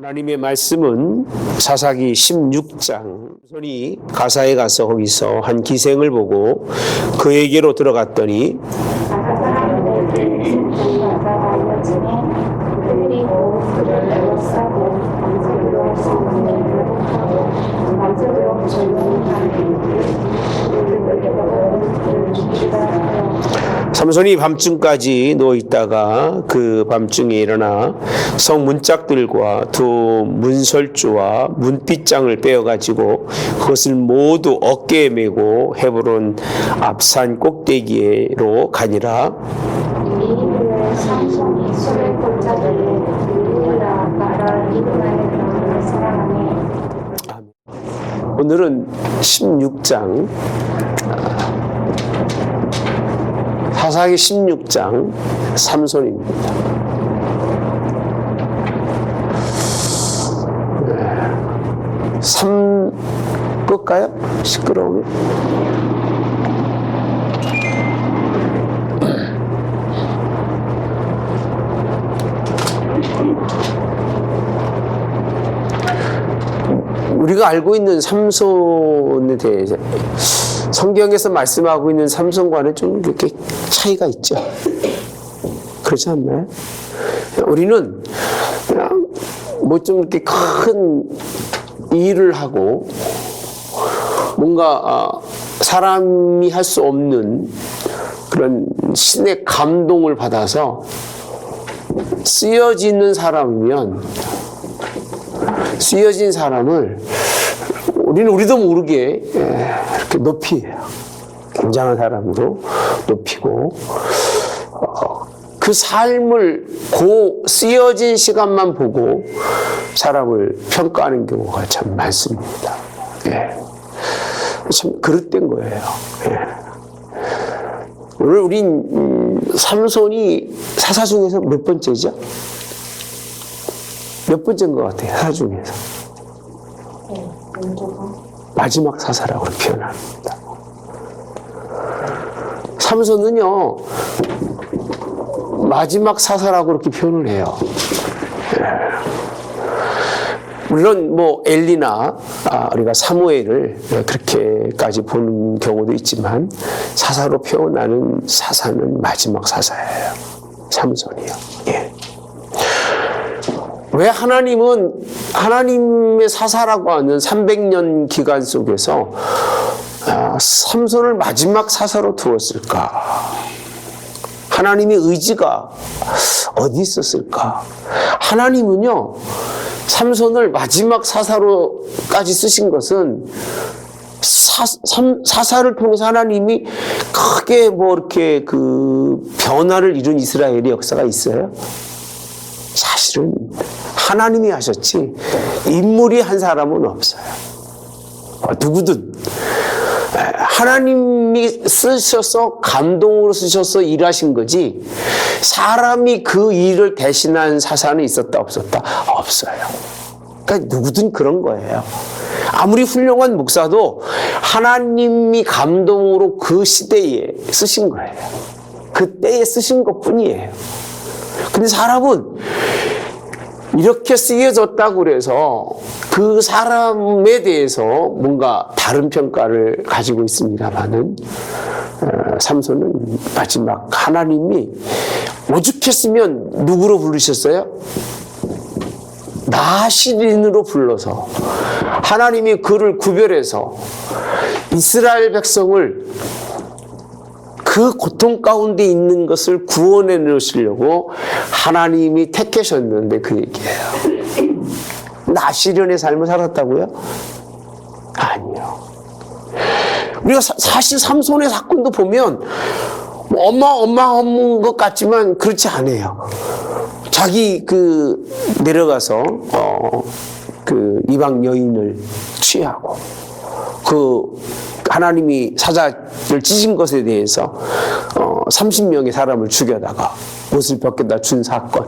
하나님의 말씀은 사사기 16장 손이 가사에 가서 거기서 한 기생을 보고 그에게로 들어갔더니 삼손이 밤중까지 누워있다가 그 밤중에 일어나 성 문짝들과 두 문설주와 문빗장을 빼어가지고 그것을 모두 어깨에 메고 헤브론 앞산 꼭대기로 가니라. 삼손이 술을 골짜기에 이르라 말할 이브라임을 사랑하니. 오늘은 16장 사사기 16장 삼손입니다. 끌까요? 시끄러우면. 우리가 알고 있는 삼손에 대해서 성경에서 말씀하고 있는 삼손과는 좀 이렇게 차이가 있죠. 그렇지 않나요? 우리는 그냥 뭐 좀 이렇게 큰 일을 하고 뭔가 사람이 할 수 없는 그런 신의 감동을 받아서 쓰여지는 사람이면 쓰여진 사람을 우리도 모르게 이렇게 높이해요. 굉장한 사람으로 높이고 그 삶을 쓰여진 시간만 보고 사람을 평가하는 경우가 참 많습니다. 참 그릇된 거예요. 오늘 우린 삼손이 사사 중에서 몇 번째죠? 몇 번째인 것 같아요, 사사 중에서. 마지막 사사라고 표현합니다. 삼손은요, 마지막 사사라고 그렇게 표현을 해요. 물론 뭐 엘리나 우리가 사무엘을 그렇게까지 보는 경우도 있지만 사사로 표현하는 사사는 마지막 사사예요. 삼손이요. 예. 왜 하나님은 하나님의 사사라고 하는 300년 기간 속에서 삼손을 마지막 사사로 두었을까? 하나님의 의지가 어디 있었을까? 하나님은요, 삼손을 마지막 사사로까지 쓰신 것은 사사를 통해서 하나님이 크게 뭐 이렇게 그 변화를 이룬 이스라엘의 역사가 있어요? 사실은 하나님이 하셨지 인물이 한 사람은 없어요. 누구든 하나님이 쓰셔서 감동으로 쓰셔서 일하신 거지 사람이 그 일을 대신한 사사는 있었다 없었다? 없어요. 그러니까 누구든 그런 거예요. 아무리 훌륭한 목사도 하나님이 감동으로 그 시대에 쓰신 거예요. 그때에 쓰신 것뿐이에요. 근데 사람은 이렇게 쓰여졌다고 그래서 그 사람에 대해서 뭔가 다른 평가를 가지고 있습니다만은 삼손은 마지막 하나님이 오죽했으면 누구로 부르셨어요? 나시린으로 불러서 하나님이 그를 구별해서 이스라엘 백성을 그 고통 가운데 있는 것을 구원해 놓으시려고 하나님이 택하셨는데 그 얘기예요. 나시련의 삶을 살았다고요? 아니요. 우리가 사실 삼손의 사건도 보면 어마어마한 것 같지만 그렇지 않아요. 자기 내려가서 그 이방 여인을 취하고 하나님이 사자를 찢은 것에 대해서 30명의 사람을 죽여다가 옷을 벗겨다 준 사건.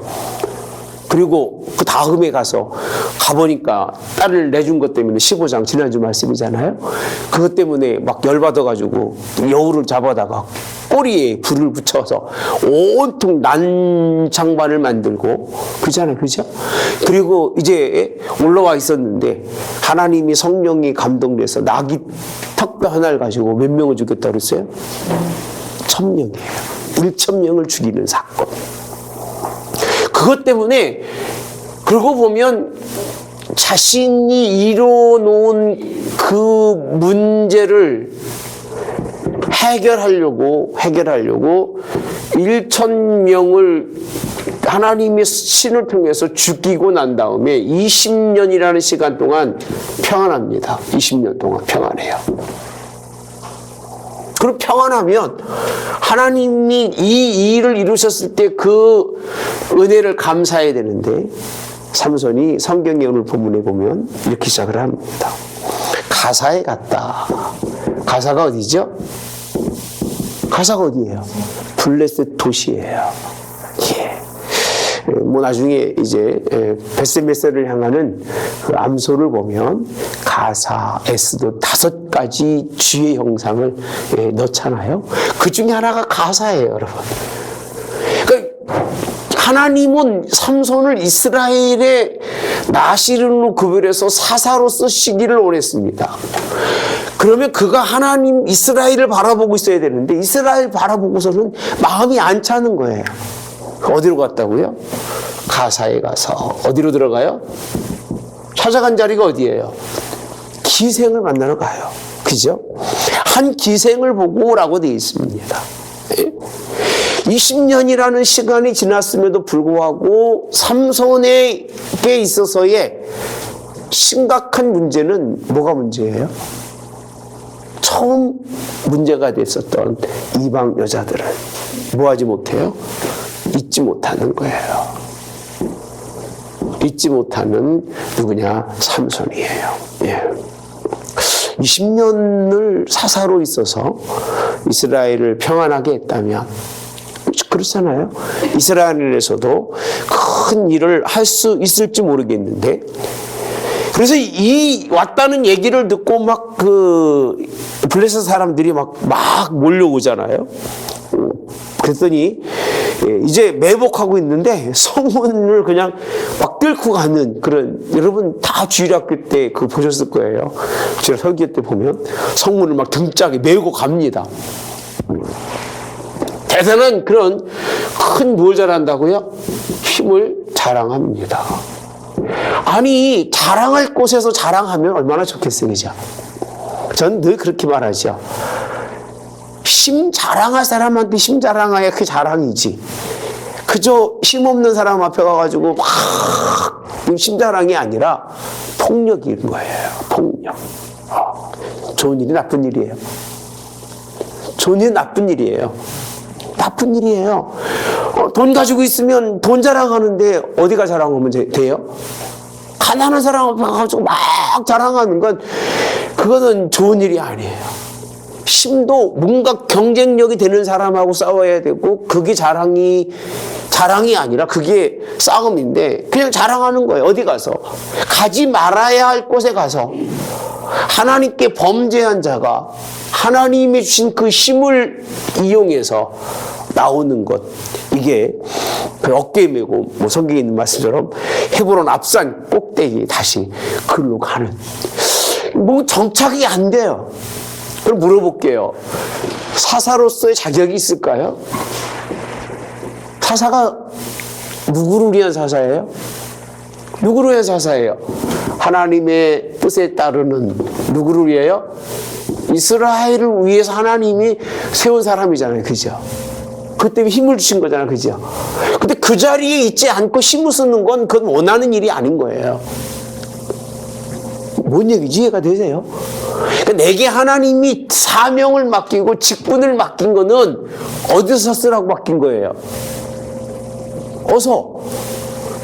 그리고 그 다음에 가보니까 딸을 내준 것 때문에 15장 지난주 말씀이잖아요. 그것 때문에 막 열받아가지고 여우를 잡아다가 꼬리에 불을 붙여서 온통 난장반을 만들고 그잖아요, 그죠? 그리고 이제 올라와 있었는데 하나님이 성령이 감동돼서 나귀 턱뼈 하나를 가지고 몇 명을 죽였다고 그랬어요? 1000명이에요. 1000명을 죽이는 사건. 그것 때문에 그러고 보면 자신이 이뤄놓은 그 문제를 해결하려고 1000명을 하나님의 신을 통해서 죽이고 난 다음에 20년이라는 시간 동안 평안합니다. 20년 동안 평안해요. 그럼 평안하면 하나님이 이 일을 이루셨을 때 그 은혜를 감사해야 되는데 삼손이 성경의 오늘 본문에 보면 이렇게 시작을 합니다. 가사에 갔다. 가사가 어디죠? 가사가 어디예요? 블레셋 도시예요. 예. 뭐 나중에 이제 베스메세를 향하는 그 암소를 보면 가사, 에스도 5가지 주의 형상을 넣잖아요. 그 중에 하나가 가사예요, 여러분. 그러니까 하나님은 삼손을 이스라엘의 나시른으로 구별해서 사사로 쓰시기를 원했습니다. 그러면 그가 하나님 이스라엘을 바라보고 있어야 되는데 이스라엘 바라보고서는 마음이 안 차는 거예요. 어디로 갔다고요? 가사에 가서 어디로 들어가요? 찾아간 자리가 어디예요? 기생을 만나러 가요. 그죠? 한 기생을 보고라고 되어 있습니다. 20년이라는 시간이 지났음에도 불구하고 삼손에게 있어서의 심각한 문제는 뭐가 문제예요? 처음 문제가 됐었던 이방 여자들을 뭐하지 못해요? 잊지 못하는 거예요. 잊지 못하는 누구냐? 삼손이에요. 예. 20년을 사사로 있어서 이스라엘을 평안하게 했다면 그렇잖아요. 이스라엘에서도 큰 일을 할 수 있을지 모르겠는데 그래서 이 왔다는 얘기를 듣고 막 그 블레셋 사람들이 막 몰려오잖아요. 그랬더니 이제 매복하고 있는데 성문을 그냥 막 뚫고 가는 그런, 여러분 다 주일학교 때 그거 보셨을 거예요. 제가 설교 때 보면 성문을 막 등짝에 메고 갑니다. 대단한 그런 큰 뭘 잘한다고요? 힘을 자랑합니다. 아니 자랑할 곳에서 자랑하면 얼마나 좋겠어요, 그죠? 전 늘 그렇게 말하죠. 힘 자랑할 사람한테 힘 자랑해야 그 자랑이지. 그저 힘없는 사람 앞에 가가지고 막 힘 자랑이 아니라 폭력인 거예요. 폭력. 좋은 일이 나쁜 일이에요. 좋은 일이 나쁜 일이에요. 나쁜 일이에요. 돈 가지고 있으면 돈 자랑하는데 어디가 자랑하면 돼요? 가난한 사람 앞에 가가지고 막 자랑하는 건 그거는 좋은 일이 아니에요. 힘도 뭔가 경쟁력이 되는 사람하고 싸워야 되고 그게 자랑이 아니라 그게 싸움인데 그냥 자랑하는 거예요. 어디 가서 가지 말아야 할 곳에 가서 하나님께 범죄한 자가 하나님이 주신 그 힘을 이용해서 나오는 것, 이게 그 어깨에 메고 뭐 성경에 있는 말씀처럼 헤브론 앞산 꼭대기 다시 글로 가는, 뭐 정착이 안 돼요. 그럼 물어볼게요. 사사로서의 자격이 있을까요? 사사가 누구를 위한 사사예요? 누구를 위한 사사예요? 하나님의 뜻에 따르는 누구를 위해요? 이스라엘을 위해서 하나님이 세운 사람이잖아요. 그죠? 그 때문에 힘을 주신 거잖아요. 그죠? 근데 그 자리에 있지 않고 힘을 쓰는 건 그건 원하는 일이 아닌 거예요. 뭔 얘기지? 이해가 되세요? 그러니까 내게 하나님이 사명을 맡기고 직분을 맡긴 거는 어디서 쓰라고 맡긴 거예요? 어서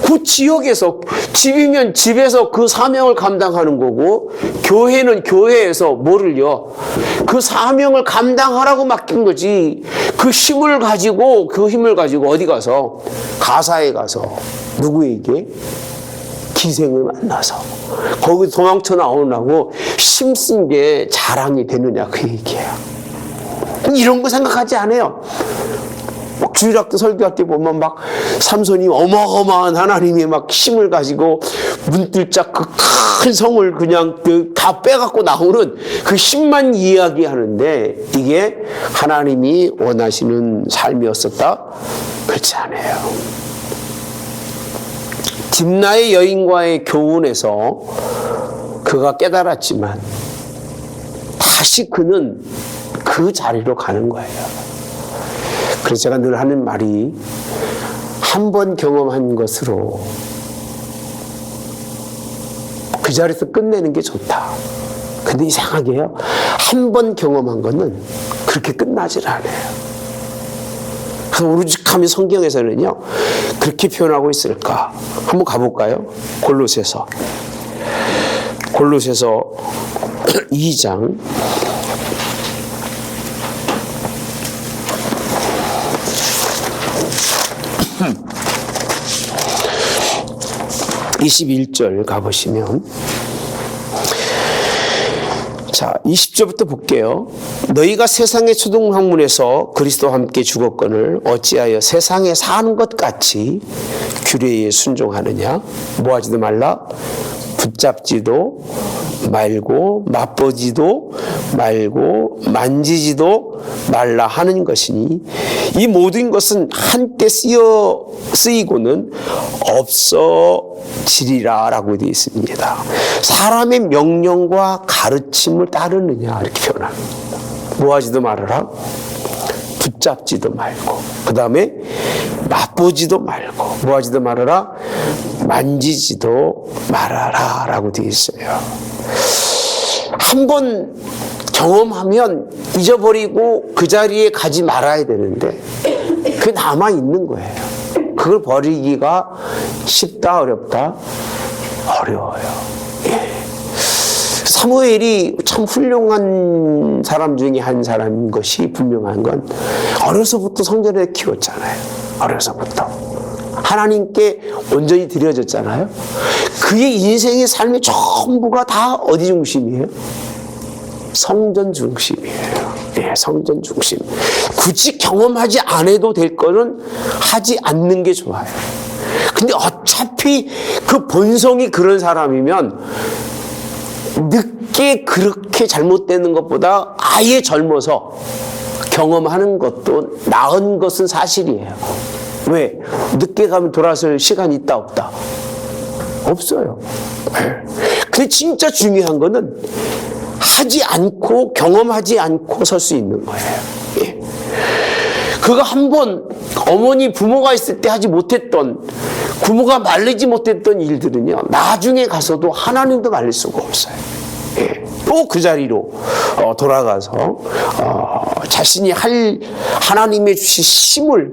그 지역에서, 집이면 집에서 그 사명을 감당하는 거고, 교회는 교회에서 뭐를요? 그 사명을 감당하라고 맡긴 거지. 그 힘을 가지고 어디 가서, 가사에 가서 누구에게? 기생을 만나서 거기 도망쳐 나오려고 힘쓴 게 자랑이 되느냐, 그 얘기예요. 이런 거 생각하지 않아요. 막 주일학교 설교할 때 보면 막 삼손이 어마어마한 하나님의 막 힘을 가지고 문들짝 그 큰 성을 그냥 다 빼갖고 나오는 그 힘만 이야기하는데 이게 하나님이 원하시는 삶이었었다? 그렇지 않아요. 딥나의 여인과의 교훈에서 그가 깨달았지만 다시 그는 그 자리로 가는 거예요. 그래서 제가 늘 하는 말이 한 번 경험한 것으로 그 자리에서 끝내는 게 좋다. 근데 이상하게요. 한 번 경험한 거는 그렇게 끝나질 않아요. 그래서 오죽하면 성경에서는요. 그렇게 표현하고 있을까? 한번 가볼까요? 골로새서 2장 21절 가보시면 자 20절부터 볼게요. 너희가 세상의 초등학문에서 그리스도와 함께 죽었거늘 어찌하여 세상에 사는 것 같이 규례에 순종하느냐. 뭐하지도 말라 붙잡지도 말고 맛보지도 말고 만지지도 말라 하는 것이니 이 모든 것은 한때 쓰이고는 없어지리라 라고 되어 있습니다. 사람의 명령과 가르침을 따르느냐 이렇게 표현합니다. 뭐하지도 말아라 붙잡지도 말고 그 다음에 맛보지도 말고 뭐하지도 말아라 만지지도 말아라 라고 되어 있어요. 한번 경험하면 잊어버리고 그 자리에 가지 말아야 되는데 그게 남아있는 거예요. 그걸 버리기가 쉽다 어렵다? 어려워요. 예. 사무엘이 참 훌륭한 사람 중에 한 사람인 것이 분명한 건 어려서부터 성전에 키웠잖아요. 어려서부터 하나님께 온전히 드려졌잖아요. 그의 인생의 삶의 전부가 다 어디 중심이에요? 성전 중심이에요. 예, 성전 중심. 굳이 경험하지 않아도 될 거는 하지 않는 게 좋아요. 근데 어차피 그 본성이 그런 사람이면 늦게 그렇게 잘못되는 것보다 아예 젊어서 경험하는 것도 나은 것은 사실이에요. 왜? 늦게 가면 돌아설 시간이 있다 없다? 없어요. 근데 진짜 중요한 거는 하지 않고 경험하지 않고 설 수 있는 거예요. 예. 그가 한번 어머니 부모가 있을 때 하지 못했던 부모가 말리지 못했던 일들은요 나중에 가서도 하나님도 말릴 수가 없어요. 예. 또 그 자리로 돌아가서 자신이 할 하나님의 주신 힘을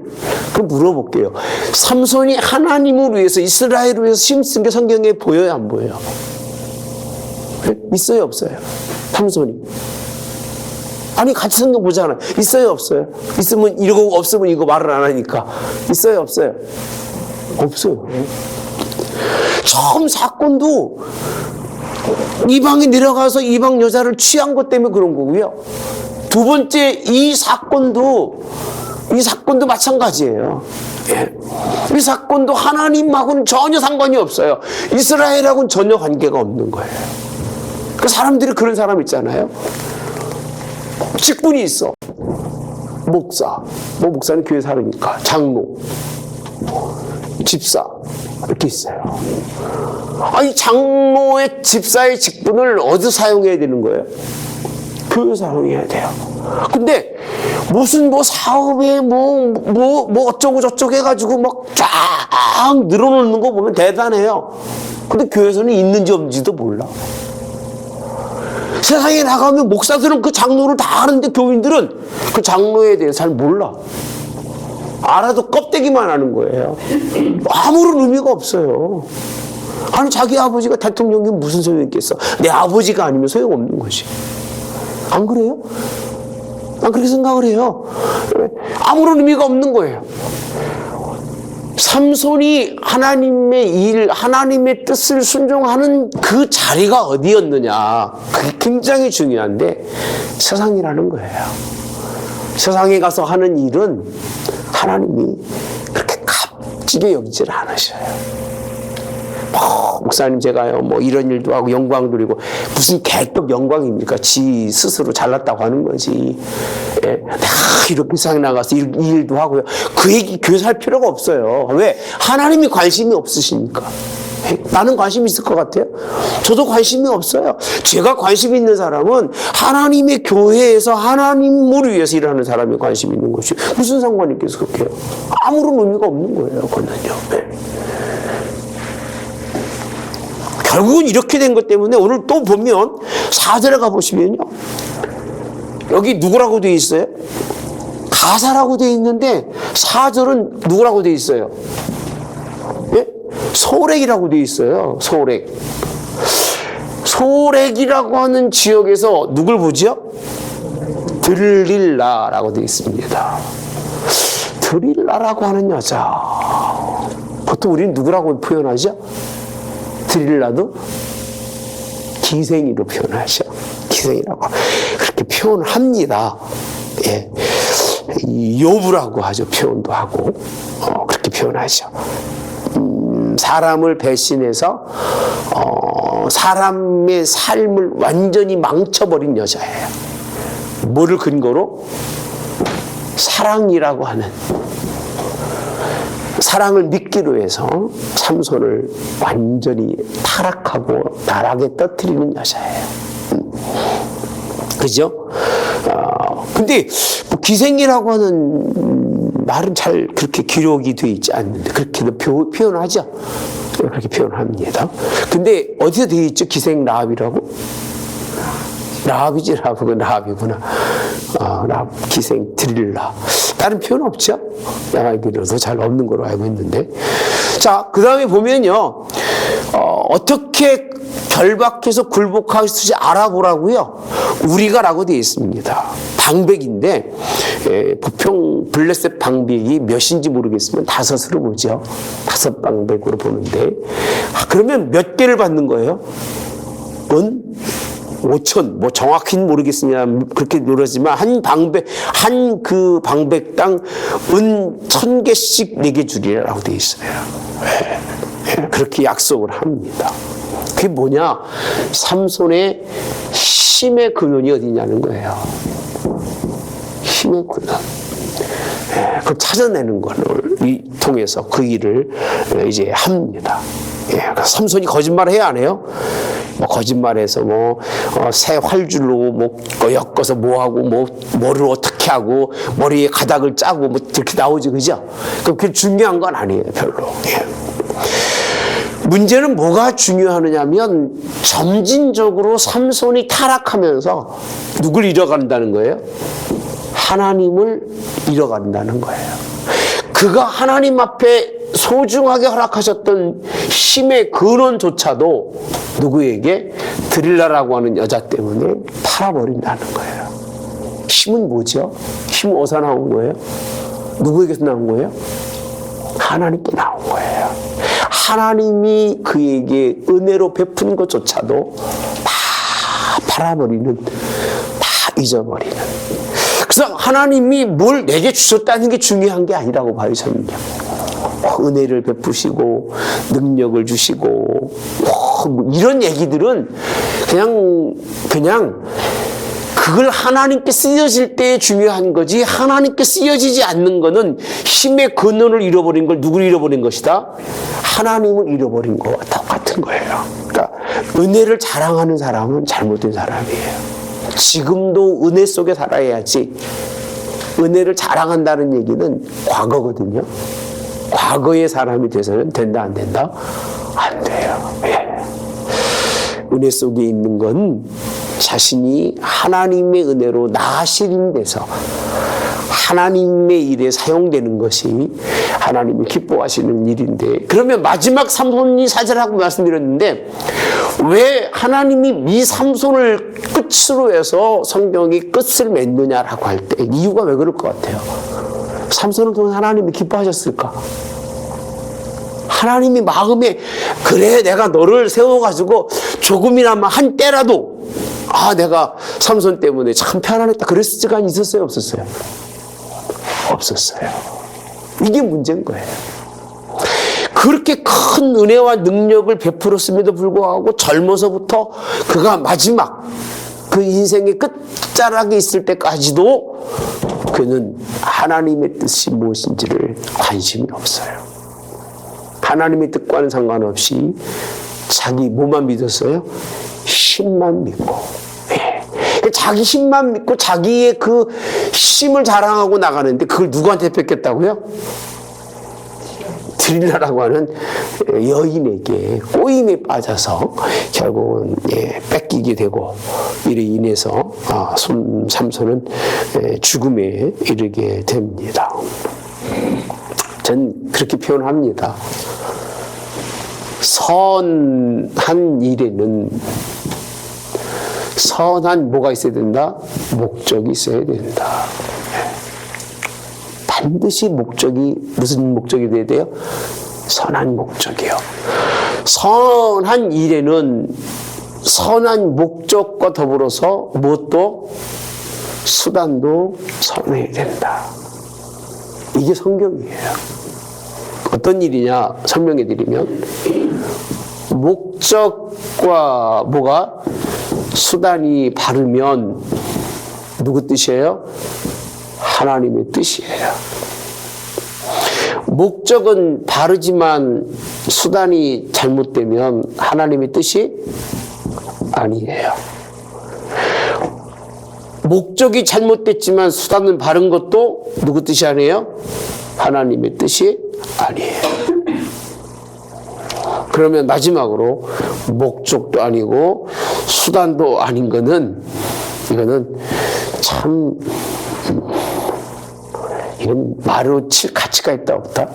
물어볼게요. 삼손이 하나님을 위해서 이스라엘을 위해서 힘쓴 게 성경에 보여요 안 보여요? 있어요 없어요? 삼손이 아니 같이 성경 보잖아요. 있어요 없어요? 있으면 이러고 없으면 이거 말을 안 하니까 있어요 없어요? 없어요. 처음 사건도 이방에 내려가서 이방 여자를 취한 것 때문에 그런 거고요. 두 번째 이 사건도 마찬가지예요. 예. 이 사건도 하나님하고는 전혀 상관이 없어요. 이스라엘하고는 전혀 관계가 없는 거예요. 그 사람들이 그런 사람 있잖아요. 직분이 있어. 목사, 목사는 교회 살으니까 장로, 집사 이렇게 있어요. 아니 장로의 집사의 직분을 어디서 사용해야 되는 거예요? 교회 사용해야 돼요. 근데 무슨 사업에 어쩌고 저쩌고 해가지고 막 쫙 늘어놓는 거 보면 대단해요. 근데 교회에서는 있는지 없는지도 몰라. 세상에 나가면 목사들은 그 장로를 다 아는데 교인들은 그 장로에 대해서 잘 몰라. 알아도 껍데기만 아는 거예요. 아무런 의미가 없어요. 아니 자기 아버지가 대통령이면 무슨 소용이 있겠어. 내 아버지가 아니면 소용없는 거지. 안 그래요? 난 그렇게 생각을 해요. 아무런 의미가 없는 거예요. 삼손이 하나님의 뜻을 순종하는 그 자리가 어디였느냐. 그게 굉장히 중요한데 세상이라는 거예요. 세상에 가서 하는 일은 하나님이 그렇게 값지게 여기질 않으셔요. 목사님 제가요 뭐 이런 일도 하고 영광 누리고 무슨 계급 영광입니까? 지 스스로 잘났다고 하는 거지. 예, 다 이렇게 세상에 나가서 이 일도 하고요. 그 얘기 교사할 필요가 없어요. 왜? 하나님이 관심이 없으시니까. 나는 관심 있을 것 같아요? 저도 관심이 없어요. 제가 관심 있는 사람은 하나님의 교회에서 하나님을 위해서 일하는 사람이 관심 있는 것이 무슨 상관이 있겠어요? 그렇게 아무런 의미가 없는 거예요. 그거는요. 네. 결국은 이렇게 된 것 때문에 오늘 또 보면 4절에 가보시면요. 여기 누구라고 되어 있어요? 가사라고 되어 있는데 4절은 누구라고 되어 있어요? 예? 소렉이라고 되어 있어요. 소렉. 소렉이라고 하는 지역에서 누굴 보죠? 드릴라라고 되어 있습니다. 드릴라라고 하는 여자. 보통 우리는 누구라고 표현하죠? 드릴라도 기생이로 표현하죠. 기생이라고 그렇게 표현을 합니다. 예. 요부라고 하죠. 표현도 하고 그렇게 표현하죠. 사람을 배신해서 사람의 삶을 완전히 망쳐버린 여자예요. 뭐를 근거로? 사랑이라고 하는 사랑을 믿기로 해서 삼손을 완전히 타락하고 나락에 떨어뜨리는 여자예요. 그죠? 근데 뭐 기생이라고 하는 말은 잘 그렇게 기록이 되어 있지 않는데 그렇게도 표현하죠. 그렇게 표현합니다. 근데 어디서 되어 있죠? 기생 라합이라고? 라합이지, 라합이구나. 라합, 기생, 드릴라. 다른 표현 없죠? 양아기로도 잘 없는 걸로 알고 있는데. 자, 그 다음에 보면요. 어떻게 결박해서 굴복하시지 알아보라고요. 우리가라고 되어 있습니다. 방백인데, 부평 블레셋 방백이 몇인지 모르겠으면 5으로 보죠. 5 방백으로 보는데. 그러면 몇 개를 받는 거예요? 5천, 뭐 정확히는 모르겠습니다. 그렇게 노렸지만 한 그 방백당 은 1000개씩 내게 주리라고 되어 있어요. 그렇게 약속을 합니다. 그게 뭐냐? 삼손의 힘의 근원이 어디냐는 거예요. 힘의 근원. 그걸 찾아내는 것을 통해서 그 일을 이제 합니다. 그래서 삼손이 거짓말을 해야 안 해요? 뭐 거짓말해서 새 활줄로 엮어서 뭐하고 뭐를 어떻게 하고 머리에 가닥을 짜고 뭐 이렇게 나오지, 그죠? 그게 중요한 건 아니에요, 별로. 문제는 뭐가 중요하느냐면 점진적으로 삼손이 타락하면서 누굴 잃어간다는 거예요? 하나님을 잃어간다는 거예요. 그가 하나님 앞에 소중하게 허락하셨던 힘의 근원조차도 누구에게? 드릴라라고 하는 여자 때문에 팔아버린다는 거예요. 힘은 뭐죠? 힘은 어디서 나온 거예요? 누구에게서 나온 거예요? 하나님께 나온 거예요. 하나님이 그에게 은혜로 베푼 것조차도 다 팔아버리는, 다 잊어버리는. 그래서 하나님이 뭘 내게 주셨다는 게 중요한 게 아니라고 봐요, 저는요. 은혜를 베푸시고 능력을 주시고 뭐 이런 얘기들은 그냥 그걸 하나님께 쓰여질 때 중요한 거지, 하나님께 쓰여지지 않는 거는 힘의 근원을 잃어버린 걸 누구를 잃어버린 것이다? 하나님을 잃어버린 거와 똑같은 거예요. 그러니까 은혜를 자랑하는 사람은 잘못된 사람이에요. 지금도 은혜 속에 살아야지. 은혜를 자랑한다는 얘기는 과거거든요. 과거의 사람이 돼서는 된다, 안 된다? 안 돼요. 은혜 속에 있는 건 자신이 하나님의 은혜로 나아실인돼서 하나님의 일에 사용되는 것이 하나님이 기뻐하시는 일인데, 그러면 마지막 삼손이 사절하고 말씀드렸는데 왜 하나님이 이 삼손을 끝으로 해서 성경이 끝을 맺느냐라고 할 때 이유가 왜 그럴 것 같아요? 삼손을 통해 하나님이 기뻐하셨을까? 하나님이 마음에 그래 내가 너를 세워가지고 조금이나마 한 때라도 내가 삼손 때문에 참 편안했다 그랬을 시간이 있었어요, 없었어요? 없었어요. 이게 문제인 거예요. 그렇게 큰 은혜와 능력을 베풀었음에도 불구하고 젊어서부터 그가 마지막 그 인생의 끝자락에 있을 때까지도 그는 하나님의 뜻이 무엇인지를 관심이 없어요. 하나님의 뜻과는 상관없이 자기 뭐만 믿었어요? 힘만 믿고. 자기 힘만 믿고 자기의 그 힘을 자랑하고 나가는데 그걸 누구한테 뺏겼다고요? 드릴라라고 하는 여인에게 꼬임에 빠져서 결국은 뺏기게 되고 이로 인해서 삼손은 죽음에 이르게 됩니다. 전 그렇게 표현합니다. 선한 일에는 선한 뭐가 있어야 된다? 목적이 있어야 된다. 반드시 목적이 무슨 목적이 돼야 돼요? 선한 목적이요. 선한 일에는 선한 목적과 더불어서 무엇도 수단도 선해야 된다. 이게 성경이에요. 어떤 일이냐 설명해 드리면 목적과 뭐가 수단이 바르면 누구 뜻이에요? 하나님의 뜻이에요. 목적은 바르지만 수단이 잘못되면 하나님의 뜻이 아니에요. 목적이 잘못됐지만 수단은 바른 것도 누구 뜻이 아니에요? 하나님의 뜻이 아니에요. 그러면 마지막으로 목적도 아니고 수단도 아닌 거는 이거는 참 이건 말로 칠 가치가 있다 없다?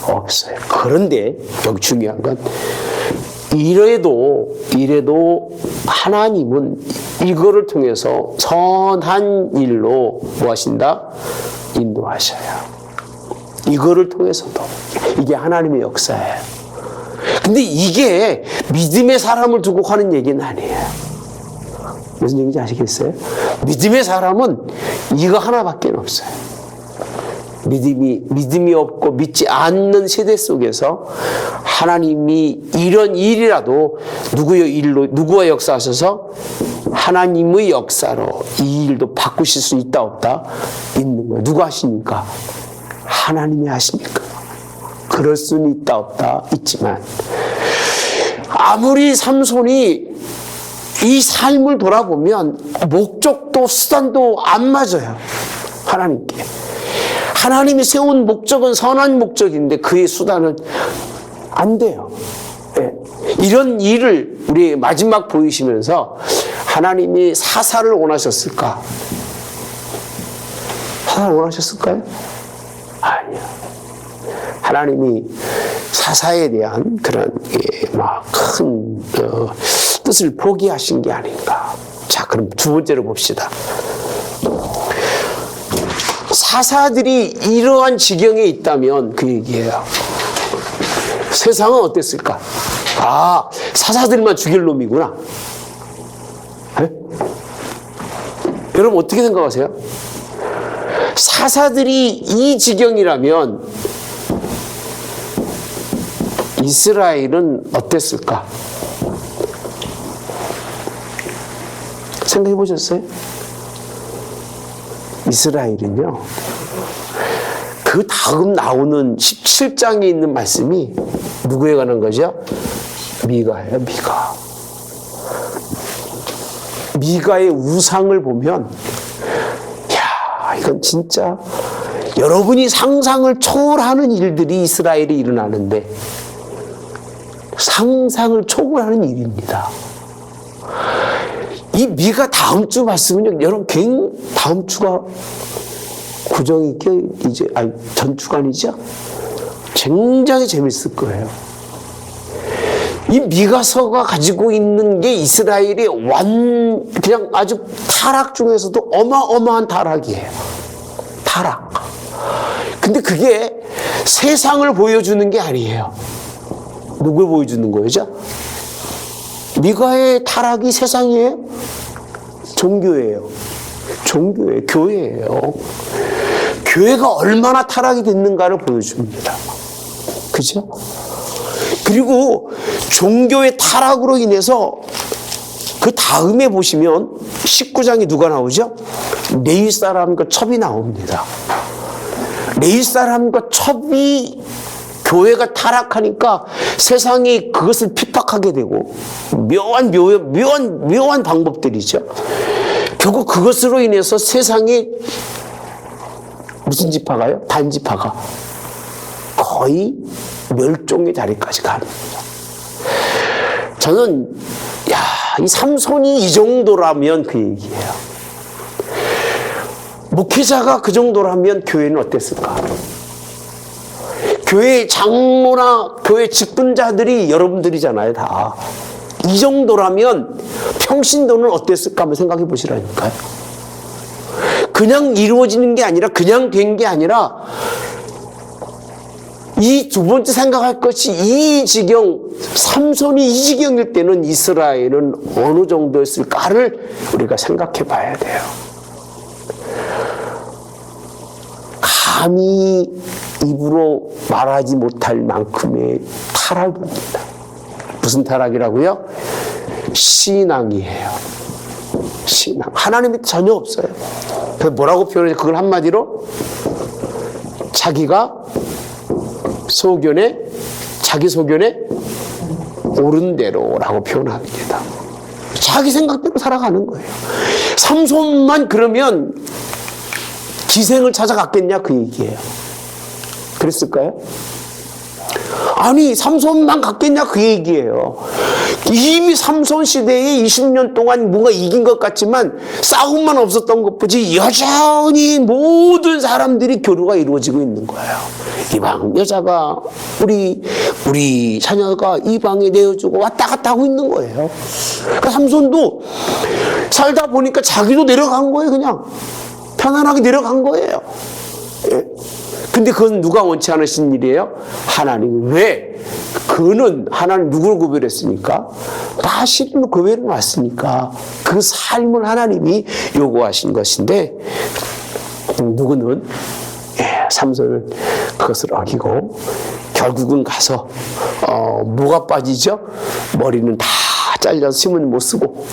없어요. 그런데 여기 중요한 건 이래도 하나님은 이거를 통해서 선한 일로 뭐 하신다? 인도하셔요. 이거를 통해서도 이게 하나님의 역사예요. 근데 이게 믿음의 사람을 두고 하는 얘기는 아니에요. 무슨 얘기인지 아시겠어요? 믿음의 사람은 이거 하나밖에 없어요. 믿음이 없고 믿지 않는 세대 속에서 하나님이 이런 일이라도 누구와 역사하셔서 하나님의 역사로 이 일도 바꾸실 수 있다 없다? 있는 거예요. 누가 하십니까? 하나님이 하십니까? 그럴 수는 있다 없다? 있지만 아무리 삼손이 이 삶을 돌아보면 목적도 수단도 안 맞아요. 하나님께. 하나님이 세운 목적은 선한 목적인데 그의 수단은 안 돼요. 네. 이런 일을 우리 마지막 보이시면서 하나님이 사사를 원하셨을까? 사사를 원하셨을까요? 아니요. 하나님이 사사에 대한 그런 큰 뜻을 포기하신 게 아닌가. 자, 그럼 두 번째로 봅시다. 사사들이 이러한 지경에 있다면 그 얘기예요. 세상은 어땠을까? 아, 사사들만 죽일 놈이구나. 네? 여러분 어떻게 생각하세요? 사사들이 이 지경이라면 이스라엘은 어땠을까? 생각해 보셨어요? 이스라엘은요, 그 다음 나오는 17장에 있는 말씀이 누구에 관한 거죠? 미가예요, 미가. 미가의 우상을 보면, 야, 이건 진짜 여러분이 상상을 초월하는 일들이 이스라엘에 일어나는데, 상상을 초월하는 일입니다. 이 미가 다음 주 말씀은요, 여러분, 다음 주가 구정이 이제, 전 주가 아니죠? 굉장히 재밌을 거예요. 이 미가서가 가지고 있는 게 이스라엘의 그냥 아주 타락 중에서도 어마어마한 타락이에요. 타락. 근데 그게 세상을 보여주는 게 아니에요. 누굴 보여주는 거죠? 미가의 타락이 세상이에요? 종교예요. 종교예요. 교회예요. 교회가 얼마나 타락이 됐는가를 보여줍니다. 그죠? 그리고 종교의 타락으로 인해서 그 다음에 보시면 19장에 누가 나오죠? 레위 사람과 첩이 나옵니다. 레위 사람과 첩이 교회가 타락하니까 세상이 그것을 핍박하게 되고 묘한 방법들이죠. 결국 그것으로 인해서 세상에 무슨 지파가요? 단지파가 거의 멸종의 자리까지 갑니다. 저는 이 삼손이 이 정도라면 그 얘기예요. 목회자가 그 정도라면 교회는 어땠을까? 교회 장로나 교회 직분자들이 여러분들이잖아요, 다. 이 정도라면 평신도는 어땠을까 한번 생각해 보시라니까요. 그냥 이루어지는 게 아니라, 그냥 된 게 아니라, 이 두 번째 생각할 것이 이 지경, 삼손이 이 지경일 때는 이스라엘은 어느 정도였을까를 우리가 생각해 봐야 돼요. 감히 입으로 말하지 못할 만큼의 타락입니다. 무슨 타락이라고요? 신앙이에요. 신앙. 하나님이 전혀 없어요. 그래서 뭐라고 표현해요? 그걸 한마디로 자기 소견에 옳은 대로라고 표현합니다. 자기 생각대로 살아가는 거예요. 삼손만 그러면 기생을 찾아갔겠냐 그 얘기예요. 그랬을까요? 아니 삼손만 갔겠냐 그 얘기예요. 이미 삼손 시대에 20년 동안 뭔가 이긴 것 같지만 싸움만 없었던 것뿐이지 여전히 모든 사람들이 교류가 이루어지고 있는 거예요. 이방 여자가 우리 자녀가 이방에 내어주고 왔다 갔다 하고 있는 거예요. 그러니까 삼손도 살다 보니까 자기도 내려간 거예요. 그냥 편안하게 내려간 거예요. 예. 근데 그건 누가 원치 않으신 일이에요? 하나님. 왜? 그는 하나님 누구를 구별했으니까? 바실을 구별해 놨으니까 그 삶을 하나님이 요구하신 것인데 누구는 삼손은 그것을 어기고 결국은 가서 뭐가 빠지죠? 머리는 다 잘려서 힘은 못 쓰고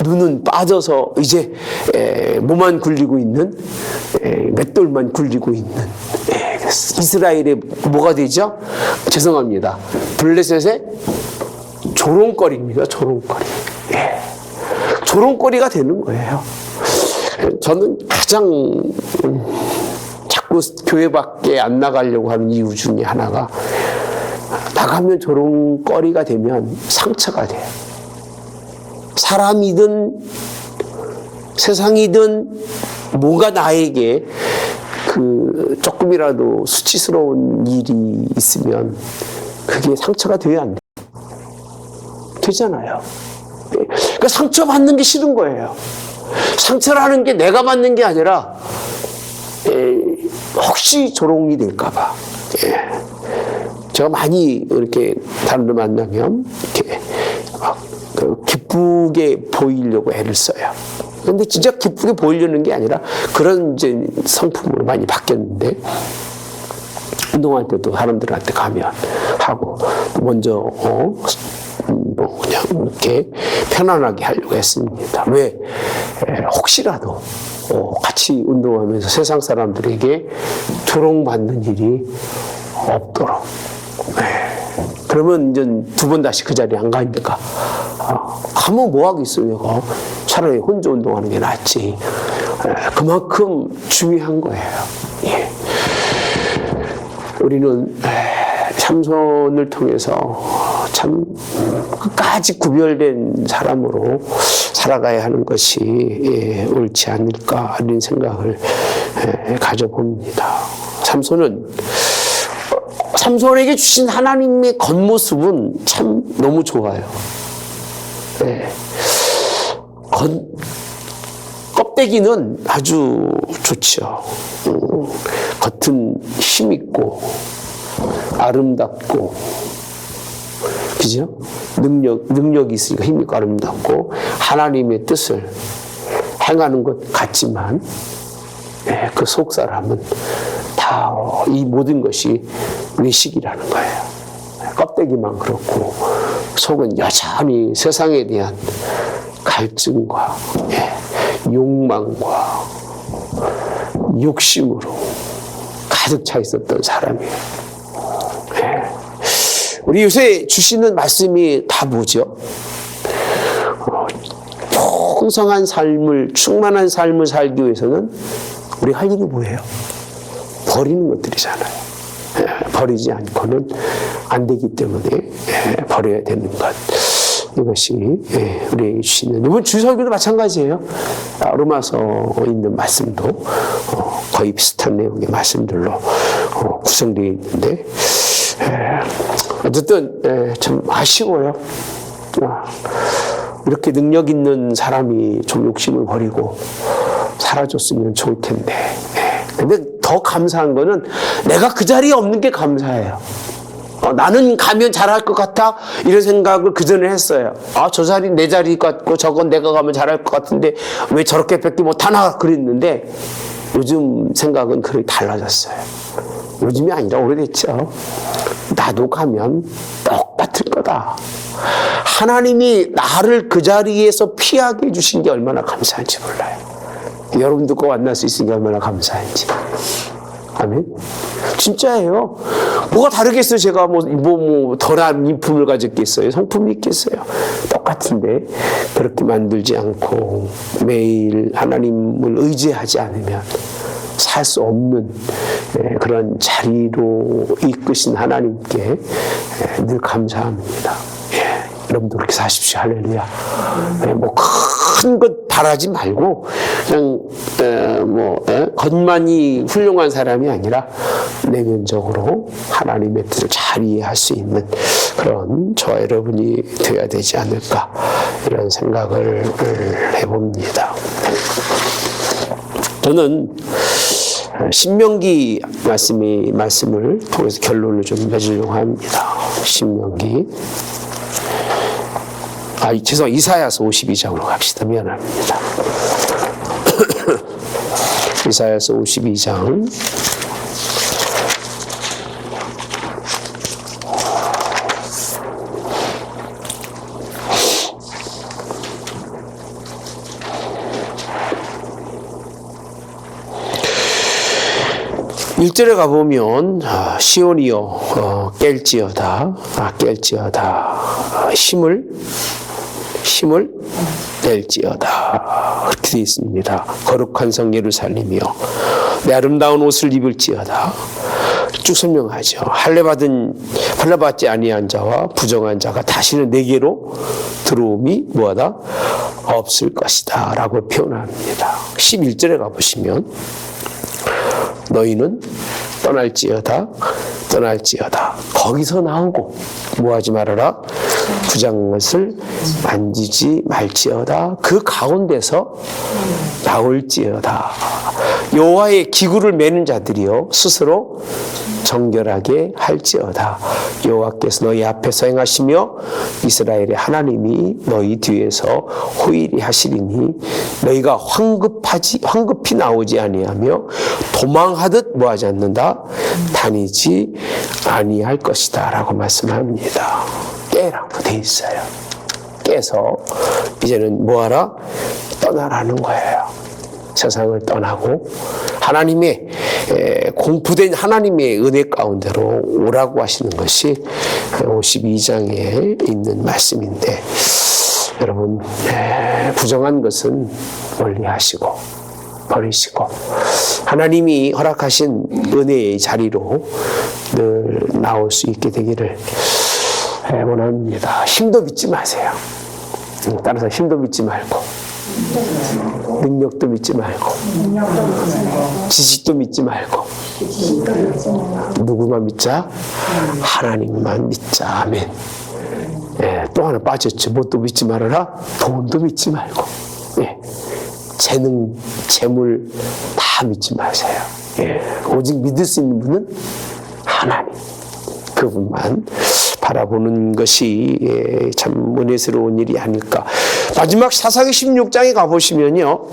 눈은 빠져서 이제 몸만 굴리고 있는 맷돌만 굴리고 있는 이스라엘의 뭐가 되죠? 죄송합니다. 블레셋의 조롱거리입니다. 조롱거리. 조롱거리가 되는 거예요. 저는 가장 자꾸 교회 밖에 안 나가려고 하는 이유 중에 하나가 나가면 조롱거리가 되면 상처가 돼요. 사람이든 세상이든 뭔가 나에게 그 조금이라도 수치스러운 일이 있으면 그게 상처가 돼야 안 돼. 되잖아요. 그러니까 상처받는 게 싫은 거예요. 상처라는 게 내가 받는 게 아니라 혹시 조롱이 될까봐. 제가 많이 이렇게 다른 데 만나면 이렇게 기쁘게 보이려고 애를 써요. 근데 진짜 기쁘게 보이려는 게 아니라 그런 이제 성품으로 많이 바뀌었는데 운동할 때도 사람들한테 가면 하고 먼저 뭐 그냥 이렇게 편안하게 하려고 했습니다. 왜? 혹시라도 같이 운동하면서 세상 사람들에게 조롱받는 일이 없도록. 그러면 이제 두 번 다시 그 자리에 안 가니까 가면 뭐 하겠어요. 내가 차라리 혼자 운동하는 게 낫지. 그만큼 중요한 거예요. 예. 우리는 삼손을 통해서 참 끝까지 구별된 사람으로 살아가야 하는 것이 옳지 않을까 이런 생각을 가져봅니다. 삼손에게 주신 하나님의 겉모습은 참 너무 좋아요. 껍데기는 아주 좋죠. 겉은 힘있고 아름답고 그죠? 능력이 있으니까 힘있고 아름답고 하나님의 뜻을 행하는 것 같지만 그 속 사람은 다 이 모든 것이 외식이라는 거예요. 껍데기만 그렇고 속은 여전히 세상에 대한 갈증과 욕망과 욕심으로 가득 차 있었던 사람이에요. 우리 요새 주시는 말씀이 다 뭐죠? 풍성한 삶을, 충만한 삶을 살기 위해서는 우리 할 일이 뭐예요? 버리는 것들이잖아요. 버리지 않고는 안 되기 때문에 버려야 되는 것. 이것이 우리에게 주시는, 이번 주설교도 마찬가지예요. 로마서 있는 말씀도 거의 비슷한 내용의 말씀들로 구성되어 있는데, 어쨌든 참 아쉬워요. 이렇게 능력 있는 사람이 좀 욕심을 버리고 사라졌으면 좋을 텐데. 근데 더 감사한 거는 내가 그 자리에 없는 게 감사해요. 나는 가면 잘할 것 같아 이런 생각을 그전에 했어요. 저 자리 내 자리 같고 저건 내가 가면 잘할 것 같은데 왜 저렇게 뺏기 못하나 그랬는데 요즘 생각은 그렇게 달라졌어요. 요즘이 아니라 오래됐죠. 나도 가면 똑같을 거다. 하나님이 나를 그 자리에서 피하게 해주신 게 얼마나 감사한지 몰라요. 여러분도 꼭 만날 수 있으니 얼마나 감사한지. 아멘. 진짜예요. 뭐가 다르겠어요? 제가 덜한 인품을 가졌겠어요? 성품이 있겠어요? 똑같은데 그렇게 만들지 않고 매일 하나님을 의지하지 않으면 살 수 없는 그런 자리로 이끄신 하나님께 늘 감사합니다. 여러분도 그렇게 사십시오. 할렐루야. 큰 것 바라지 말고 그냥 겉만이 훌륭한 사람이 아니라 내면적으로 하나님의 뜻을 잘 이해할 수 있는 그런 저와 여러분이 되어야 되지 않을까 이런 생각을 해봅니다. 저는 신명기 말씀을 통해서 결론을 좀 내주려고 합니다. 신명기. 이사야서 52장으로 갑시다. 미안합니다. 이사야서 52장. 일절에 가보면 시온이여 깰지어다 힘을 낼지어다 그렇게 되어 있습니다. 거룩한 성 예루살렘이여 내 아름다운 옷을 입을지어다 쭉 설명하죠. 할례받지 아니한 자와 부정한 자가 다시는 내게로 들어옴이 뭐하다? 없을 것이다 라고 표현합니다. 11절에 가보시면 너희는 떠날지어다 거기서 나오고 뭐하지 말아라 부정한 것을 만지지 말지어다 그 가운데서 나올지어다 여호와의 기구를 매는 자들이요 스스로 정결하게 할지어다 여호와께서 너희 앞에서 행하시며 이스라엘의 하나님이 너희 뒤에서 호일이 하시리니 너희가 황급히 나오지 아니하며 도망하듯 뭐하지 않는다 다니지 아니할 것이다 라고 말씀합니다. 깨라고 돼 있어요. 깨서 이제는 뭐하라? 떠나라는 거예요. 세상을 떠나고 하나님의 공부된 하나님의 은혜 가운데로 오라고 하시는 것이 52장에 있는 말씀인데 여러분 부정한 것은 멀리하시고 버리시고 하나님이 허락하신 은혜의 자리로 늘 나올 수 있게 되기를 원합니다. 힘도 믿지 마세요. 따라서 힘도 믿지 말고 능력도 믿지 말고 지식도 믿지 말고 누구만 믿자? 하나님만 믿자. 아멘. 또 하나 빠졌죠. 뭐 또 믿지 말아라? 돈도 믿지 말고 재능, 재물 다 믿지 마세요. 오직 믿을 수 있는 분은 하나님. 그분만 바라보는 것이 참 은혜스러운 일이 아닐까. 마지막 사사기 16장에 가보시면요.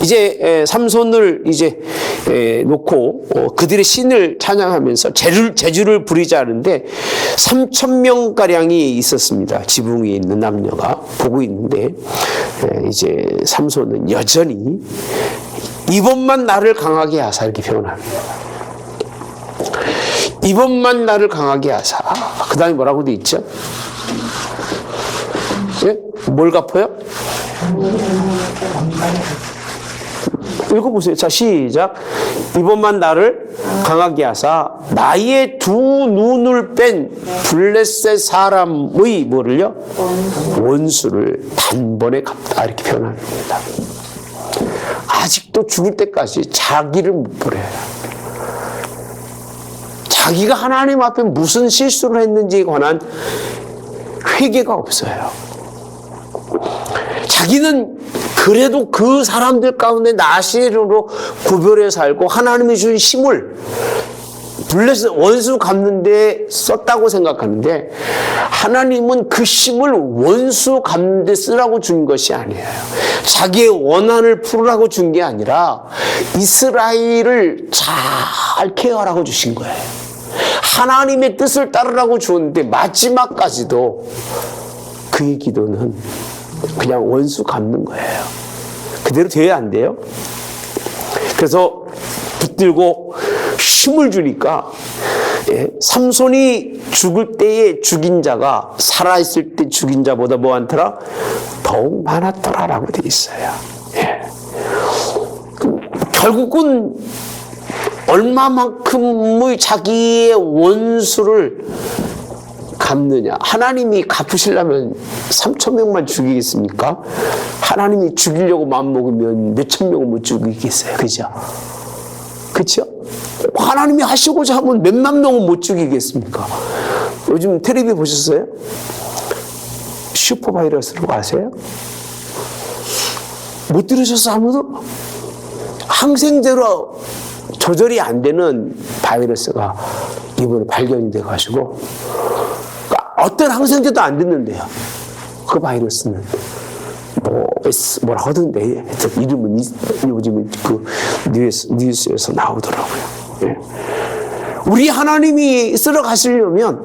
이제 삼손을 이제 놓고 그들의 신을 찬양하면서 제주를 부리자 하는데 3,000명 가량이 있었습니다. 지붕 위에 있는 남녀가 보고 있는데 이제 삼손은 여전히 이번만 나를 강하게 하사 이렇게 표현합니다. 이번만 나를 강하게 하사. 그 다음에 뭐라고 돼 있죠? 예? 뭘 갚아요? 읽어보세요. 자, 시작. 이번만 나를 강하게 하사 나의 두 눈을 뺀 블레셋 사람의 뭐를요? 원수를 단번에 갚다 이렇게 표현합니다. 아직도 죽을 때까지 자기를 못 버려요. 자기가 하나님 앞에 무슨 실수를 했는지에 관한 회개가 없어요. 자기는 그래도 그 사람들 가운데 나시로 구별해 살고 하나님이 주신 힘을 블레셋 원수 갚는 데 썼다고 생각하는데 하나님은 그 힘을 원수 갚는 데 쓰라고 준 것이 아니에요. 자기의 원한을 풀으라고 준 게 아니라 이스라엘을 잘 케어하라고 주신 거예요. 하나님의 뜻을 따르라고 주었는데 마지막까지도 그의 기도는 그냥 원수 갚는 거예요. 그대로 돼야 안 돼요? 그래서 붙들고 힘을 주니까 삼손이 죽을 때에 죽인 자가 살아있을 때 죽인 자보다 뭐 많더라? 더욱 많았더라라고 되어 있어요. 결국은 얼마만큼의 자기의 원수를 갚느냐. 하나님이 갚으시려면 3,000명만 죽이겠습니까? 하나님이 죽이려고 마음먹으면 몇천 명은 못 죽이겠어요. 그죠? 그렇죠? 하나님이 하시고자 하면 몇만 명은 못 죽이겠습니까? 요즘 텔레비 보셨어요? 슈퍼바이러스라고 아세요? 못 들으셨어 아무도? 항생제로 조절이 안 되는 바이러스가 이번에 발견이 돼가지고 어떤 항생제도 안 듣는데요. 그 바이러스는 뭐라 하던데 이름은 요즘은 그 뉴스에서 나오더라고요. 예. 우리 하나님이 쓸어 가시려면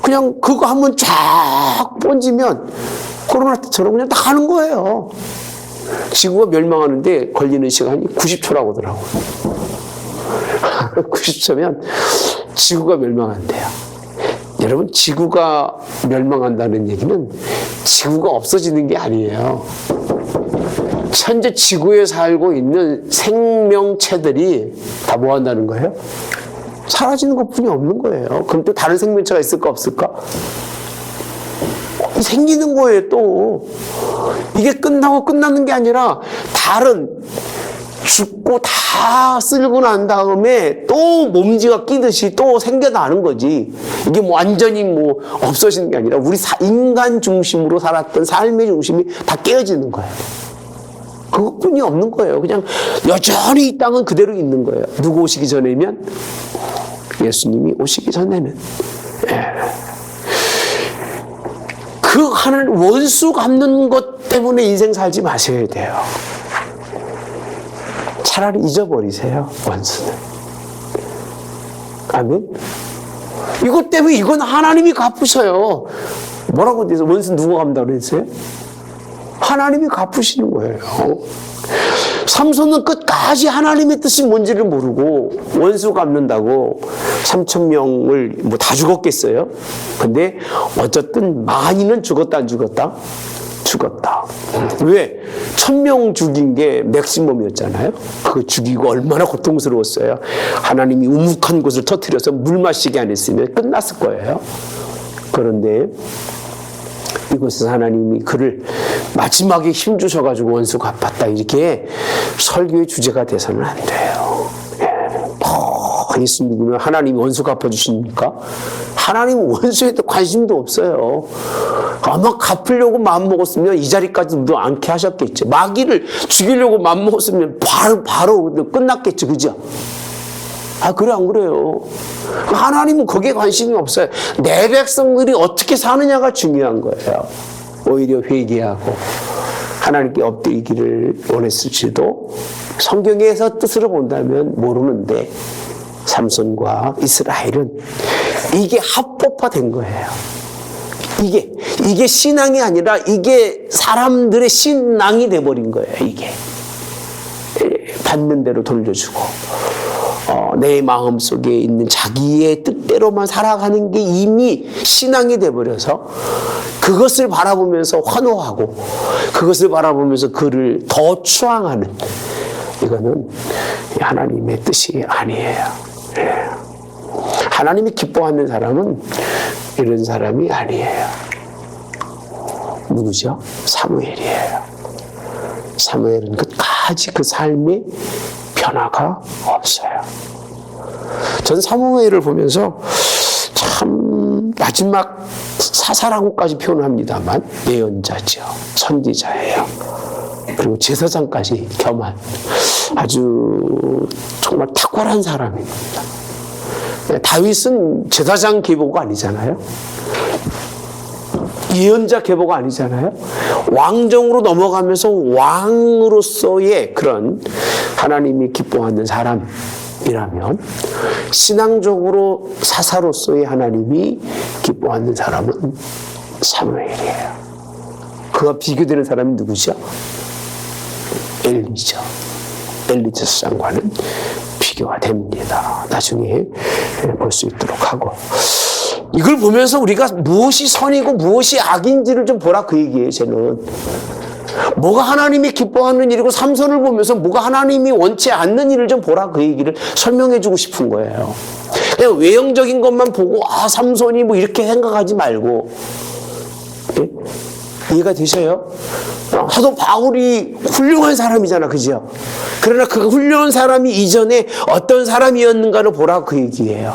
그냥 그거 한번 쫙 번지면 코로나 때처럼 그냥 다 가는 거예요. 지구가 멸망하는데 걸리는 시간이 90초라고 하더라고요. 90초면 지구가 멸망한대요. 여러분, 지구가 멸망한다는 얘기는 지구가 없어지는 게 아니에요. 현재 지구에 살고 있는 생명체들이 다 뭐 한다는 거예요? 사라지는 것뿐이 없는 거예요. 그럼 또 다른 생명체가 있을까 없을까? 생기는 거예요. 또 이게 끝나고 끝나는 게 아니라 다른 죽고 다 쓸고 난 다음에 또 몸지가 끼듯이 또 생겨나는 거지. 이게 뭐 완전히 뭐 없어지는 게 아니라 우리 인간 중심으로 살았던 삶의 중심이 다 깨어지는 거예요. 그것뿐이 없는 거예요. 그냥 여전히 이 땅은 그대로 있는 거예요. 누구 오시기 전에면? 예수님이 오시기 전에는. 그 하나님 원수 갚는 것 때문에 인생 살지 마셔야 돼요. 차라리 잊어버리세요, 원수는. 아멘? 이것 때문에 이건 하나님이 갚으셔요. 뭐라고 돼서 원수 누가 갚는다고 그랬어요? 하나님이 갚으시는 거예요. 삼손은 끝까지 하나님의 뜻이 뭔지를 모르고 원수 갚는다고 3,000명을 뭐 다 죽었겠어요? 근데 어쨌든 많이는 죽었다 안 죽었다? 죽었다. 왜? 1,000명 죽인 게 맥시멈이었잖아요. 그거 죽이고 얼마나 고통스러웠어요. 하나님이 우묵한 곳을 터뜨려서 물 마시게 안 했으면 끝났을 거예요. 그런데 이곳에서 하나님이 그를 마지막에 힘 주셔가지고 원수 갚았다 이렇게 설교의 주제가 돼서는 안 돼요. 예수 믿으면 하나님이 원수 갚아주십니까? 하나님은 원수에 관심도 없어요. 아마 갚으려고 마음먹었으면 이 자리까지도 않게 하셨겠죠. 마귀를 죽이려고 마음먹었으면 바로 끝났겠죠. 그죠? 그래 안 그래요? 하나님은 거기에 관심이 없어요. 내 백성들이 어떻게 사느냐가 중요한 거예요. 오히려 회개하고 하나님께 엎드리기를 원했을지도 성경에서 뜻으로 본다면 모르는데 삼손과 이스라엘은 이게 합법화된 거예요. 이게 신앙이 아니라 이게 사람들의 신앙이 돼버린 거예요. 이게 받는 대로 돌려주고 내 마음 속에 있는 자기의 뜻대로만 살아가는 게 이미 신앙이 돼버려서 그것을 바라보면서 환호하고 그것을 바라보면서 그를 더 추앙하는, 이거는 하나님의 뜻이 아니에요. 하나님이 기뻐하는 사람은 이런 사람이 아니에요. 누구죠? 사무엘이에요. 사무엘은 끝까지 그 삶에 변화가 없어요. 전 사무엘을 보면서 참 마지막 사사라고까지 표현합니다만 예언자죠. 선지자예요. 그리고 제사장까지 겸한 아주 정말 탁월한 사람입니다. 다윗은 제사장 계보가 아니잖아요. 예언자 계보가 아니잖아요. 왕정으로 넘어가면서 왕으로서의 그런 하나님이 기뻐하는 사람이라면 신앙적으로 사사로서의 하나님이 기뻐하는 사람은 사무엘이에요. 그와 비교되는 사람이 누구죠? 엘리죠. 엘리 제사장과는 비교가 됩니다. 나중에 볼 수 있도록 하고, 이걸 보면서 우리가 무엇이 선이고 무엇이 악인지를 좀 보라 그 얘기예요. 저는 뭐가 하나님이 기뻐하는 일이고 삼손을 보면서 뭐가 하나님이 원치 않는 일을 좀 보라 그 얘기를 설명해 주고 싶은 거예요. 그냥 외형적인 것만 보고 삼손이 뭐 이렇게 생각하지 말고, 네? 이해가 되셔요? 하도 바울이 훌륭한 사람이잖아, 그죠? 그러나 그 훌륭한 사람이 이전에 어떤 사람이었는가를 보라 그 얘기예요.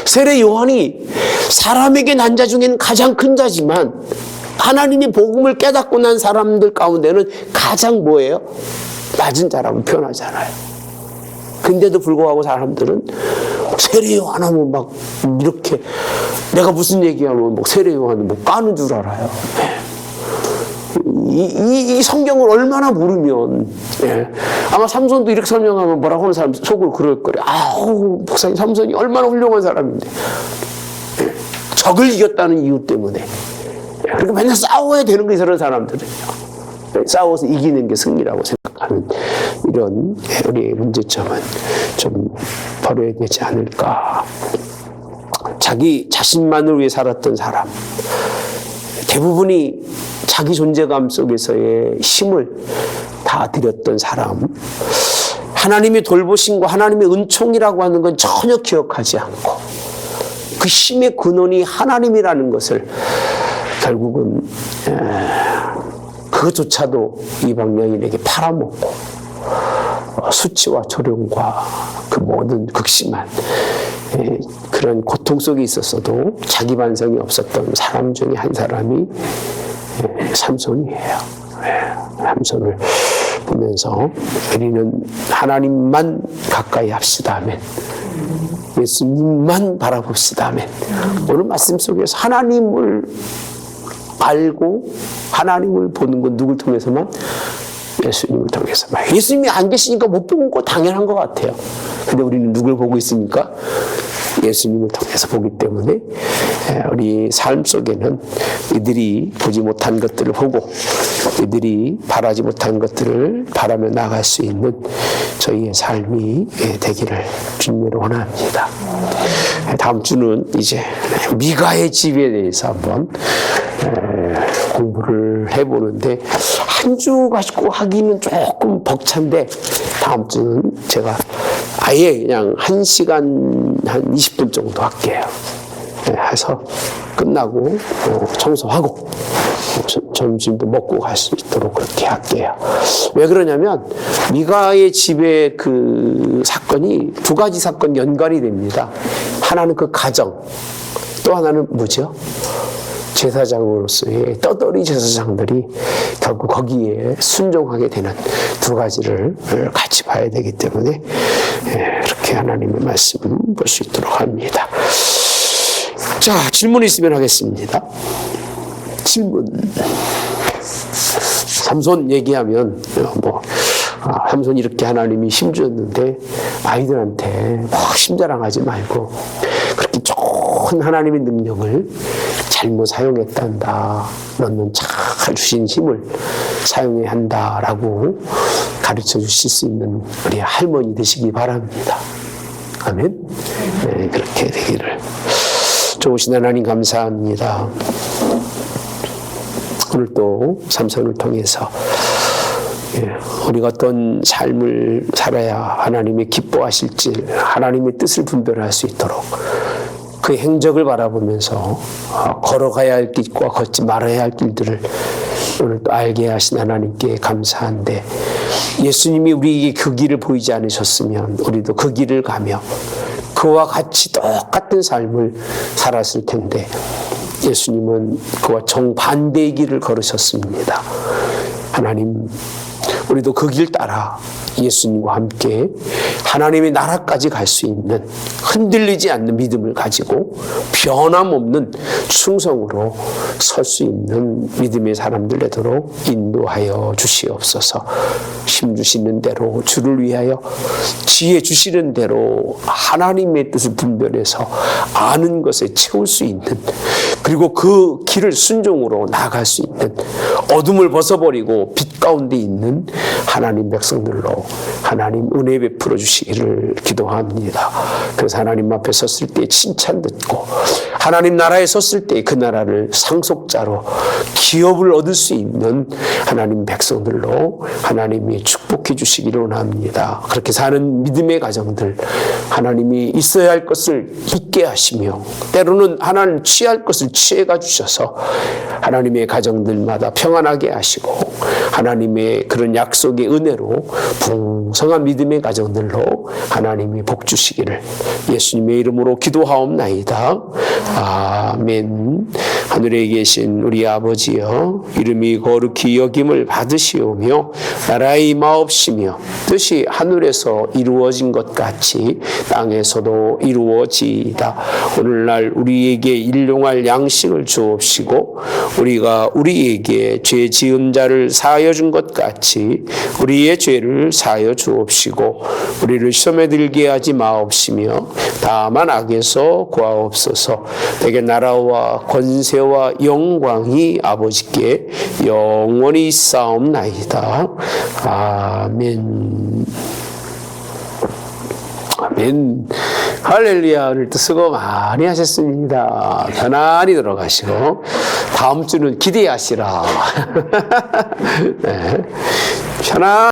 세례 요한이 사람에게 난 자 중에는 가장 큰 자지만 하나님이 복음을 깨닫고 난 사람들 가운데는 가장 뭐예요? 낮은 자라고 표현하잖아요. 근데도 불구하고 사람들은 세례 요한 하면 막 이렇게 내가 무슨 얘기하면 막 세례 요한은 뭐 까는 줄 알아요. 이 성경을 얼마나 모르면, 아마 삼손도 이렇게 설명하면 뭐라고 하는 사람 속으로 그럴 거예요. 아우, 목사님 삼손이 얼마나 훌륭한 사람인데. 적을 이겼다는 이유 때문에. 그러니까 맨날 싸워야 되는 거예요, 이런 사람들은요. 싸워서 이기는 게 승리라고 생각하는 이런 우리의 문제점은 좀 버려야 되지 않을까. 자기 자신만을 위해 살았던 사람, 대부분이 자기 존재감 속에서의 힘을 다 드렸던 사람, 하나님의 돌보심과 하나님의 은총이라고 하는 건 전혀 기억하지 않고 그 힘의 근원이 하나님이라는 것을 결국은 그것조차도 이방여인에게 팔아먹고 수치와 조롱과 그 모든 극심한 그런 고통 속에 있었어도 자기 반성이 없었던 사람 중에 한 사람이 삼손이에요. 삼손을 보면서 우리는 하나님만 가까이 합시다. 아멘. 예수님만 바라봅시다. 아멘. 오늘 말씀 속에서 하나님을 알고 하나님을 보는 건 누굴 통해서만? 예수님을 통해서만. 예수님이 안 계시니까 못 본 거 당연한 것 같아요. 근데 우리는 누굴 보고 있습니까? 예수님을 통해서 보기 때문에 우리 삶 속에는 이들이 보지 못한 것들을 보고 이들이 바라지 못한 것들을 바라며 나갈 수 있는 저희의 삶이 되기를 주님으로 원합니다. 다음 주는 이제 미가의 집에 대해서 한번 공부를 해보는데 한 주 가지고 하기는 조금 벅찬데 다음 주는 제가 아예 그냥 1시간 한 20분 정도 할게요. 해서 끝나고 청소하고 점심도 먹고 갈 수 있도록 그렇게 할게요. 왜 그러냐면 미가의 집의 그 사건이 두 가지 사건 연관이 됩니다. 하나는 그 가정, 또 하나는 뭐죠? 제사장으로서의 떠돌이 제사장들이 결국 거기에 순종하게 되는 두 가지를 같이 봐야 되기 때문에 이렇게 하나님의 말씀을 볼 수 있도록 합니다. 자, 질문 있으면 하겠습니다. 질문. 삼손 얘기하면 삼손 이렇게 하나님이 힘주었는데 아이들한테 막 힘자랑하지 말고 그렇게 좋은 하나님의 능력을 잘못 사용했단다. 너는 잘 주신 힘을 사용해야 한다라고 가르쳐 주실 수 있는 우리 할머니 되시기 바랍니다. 아멘. 네, 그렇게 되기를. 좋으신 하나님 감사합니다. 오늘 또 삼손을 통해서 우리가 어떤 삶을 살아야 하나님이 기뻐하실지 하나님의 뜻을 분별할 수 있도록 그 행적을 바라보면서 걸어가야 할 길과 걷지 말아야 할 길들을 오늘 또 알게 하신 하나님께 감사한데, 예수님이 우리에게 그 길을 보이지 않으셨으면 우리도 그 길을 가며 그와 같이 똑같은 삶을 살았을 텐데, 예수님은 그와 정반대의 길을 걸으셨습니다. 하나님, 우리도 그 길 따라 예수님과 함께 하나님의 나라까지 갈 수 있는 흔들리지 않는 믿음을 가지고 변함없는 충성으로 설 수 있는 믿음의 사람들 되도록 인도하여 주시옵소서. 힘 주시는 대로 주를 위하여 지혜 주시는 대로 하나님의 뜻을 분별해서 아는 것에 채울 수 있는, 그리고 그 길을 순종으로 나아갈 수 있는, 어둠을 벗어버리고 빛 가운데 있는 하나님 백성들로 하나님 은혜 베풀어 주시기를 기도합니다. 그래서 하나님 앞에 섰을 때 칭찬 듣고 하나님 나라에 섰을 때 그 나라를 상속자로 기업을 얻을 수 있는 하나님 백성들로 하나님이 축복해 주시기를 원합니다. 그렇게 사는 믿음의 가정들, 하나님이 있어야 할 것을 있게 하시며 때로는 하나님 취할 것을 취해가 주셔서 하나님의 가정들마다 평안하게 하시고 하나님의 그런 약속의 은혜로 풍성한 믿음의 가정들로 하나님이 복 주시기를 예수님의 이름으로 기도하옵나이다. 아멘. 하늘에 계신 우리 아버지여, 이름이 거룩히 여김을 받으시오며 나라의 임하옵시며 뜻이 하늘에서 이루어진 것 같이 땅에서도 이루어지이다. 오늘날 우리에게 일용할 양식을 주옵시고 우리가 우리에게 죄 지은 자를 사하여 준 것 같이 우리의 죄를 사하여 주옵시고 우리를 시험에 들게 하지 마옵시며 다만 악에서 구하옵소서. 내게 나라와 권세와 영광이 아버지께 영원히 있사옵나이다. 아멘. 아멘. 할렐루야. 오늘도 수고 많이 하셨습니다. 편안히 들어가시고 다음 주는 기대하시라. 네. 편안